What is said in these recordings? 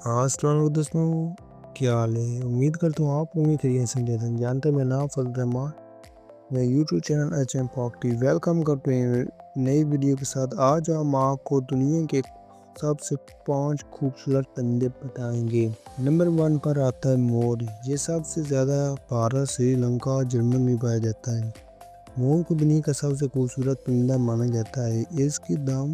السلام علیکم دوستوں، کیا حال ہے؟ امید کرتا ہوں آپ امید خیریت سے ہیں۔ جانتے میں نام فضل الرحمان، میں یوٹیوب چینل ایچ ایم پاک ٹی ویلکم کرتے ہیں نئی ویڈیو کے ساتھ۔ آج ہم آپ کو دنیا کے سب سے 5 خوبصورت پرندے بتائیں گے۔ نمبر 1 پر آتا ہے مور۔ یہ سب سے زیادہ بھارت، سری لنکا اور جرمن میں پایا جاتا ہے۔ مور کو دنیا کا سب سے خوبصورت پرندہ مانا جاتا ہے۔ اس کی دم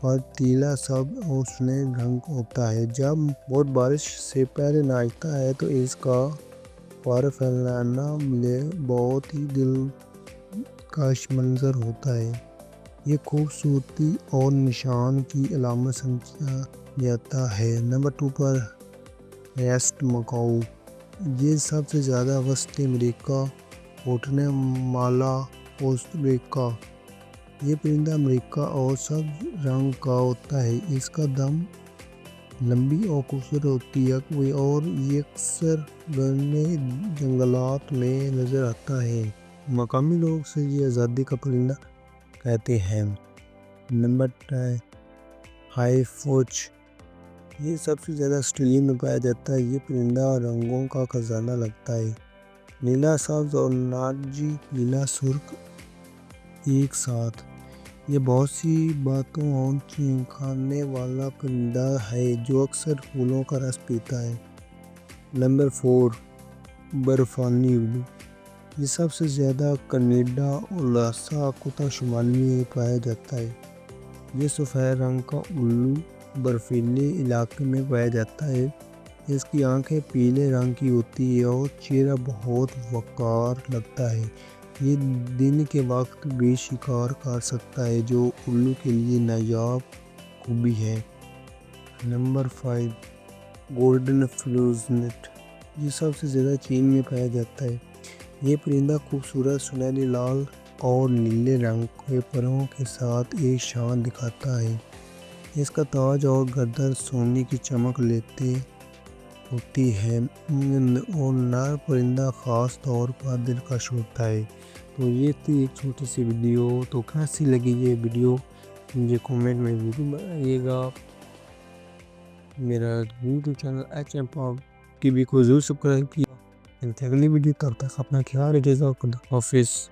پر پیلا سبز اور سنہرے رنگ ہوتا ہے۔ جب مور بارش سے پہلے ناچتا ہے تو اس کا پر پھیلانا بہت ہی دلکش منظر ہوتا ہے۔ یہ خوبصورتی اور نشان کی علامت سمجھا جاتا ہے۔ نمبر 2 پر ریسٹ مکاؤ۔ یہ سب سے زیادہ وسطی امریکہ، گواٹےمالا، کوسٹاریکا۔ یہ پرندہ امریکہ اور سبز رنگ کا ہوتا ہے۔ اس کا دم لمبی اور خوبصورت ہوتی ہے اور یہ اکثر گھنے جنگلات میں نظر آتا ہے۔ مقامی لوگ اسے یہ آزادی کا پرندہ کہتے ہیں۔ نمبر 3 ہائی فوچ۔ یہ سب سے زیادہ آسٹریلیا میں پایا جاتا ہے۔ یہ پرندہ رنگوں کا خزانہ لگتا ہے، نیلا، سبز اور نارنجی پیلا سرخ ایک ساتھ۔ یہ بہت سی باتوں اور چہکنے والا پرندہ ہے جو اکثر پھولوں کا رس پیتا ہے۔ نمبر 4 برفانی الو۔ یہ سب سے زیادہ کینیڈا، الاسکا، خطہ شمالی میں پایا جاتا ہے۔ یہ سفید رنگ کا الو برفیلے علاقے میں پایا جاتا ہے۔ اس کی آنکھیں پیلے رنگ کی ہوتی ہیں اور چہرہ بہت وقار لگتا ہے۔ یہ دن کے وقت بھی شکار کر سکتا ہے جو الو کے لیے نایاب خوبی ہے۔ نمبر 5 گولڈن فلیوزنٹ۔ یہ سب سے زیادہ چین میں پایا جاتا ہے۔ یہ پرندہ خوبصورت سنہری، لال اور نیلے رنگ کے پروں کے ساتھ ایک شان دکھاتا ہے۔ اس کا تاج اور گردن سونے کی چمک لیتے ہوتی ہے اور نر پرندہ خاص طور پر دلکش ہوتا ہے۔ تو یہ تھی ایک چھوٹی سی ویڈیو۔ تو کیسی لگی یہ ویڈیو مجھے کومنٹ میں ضرور بتائیے گا۔ میرا یوٹیوب چینل ایچ ایم پاک کی بھی کو ضرور سبسکرائب کیا۔ اگلی ویڈیو تب تک اپنا خیال رکھیے گا۔ خدا حافظ۔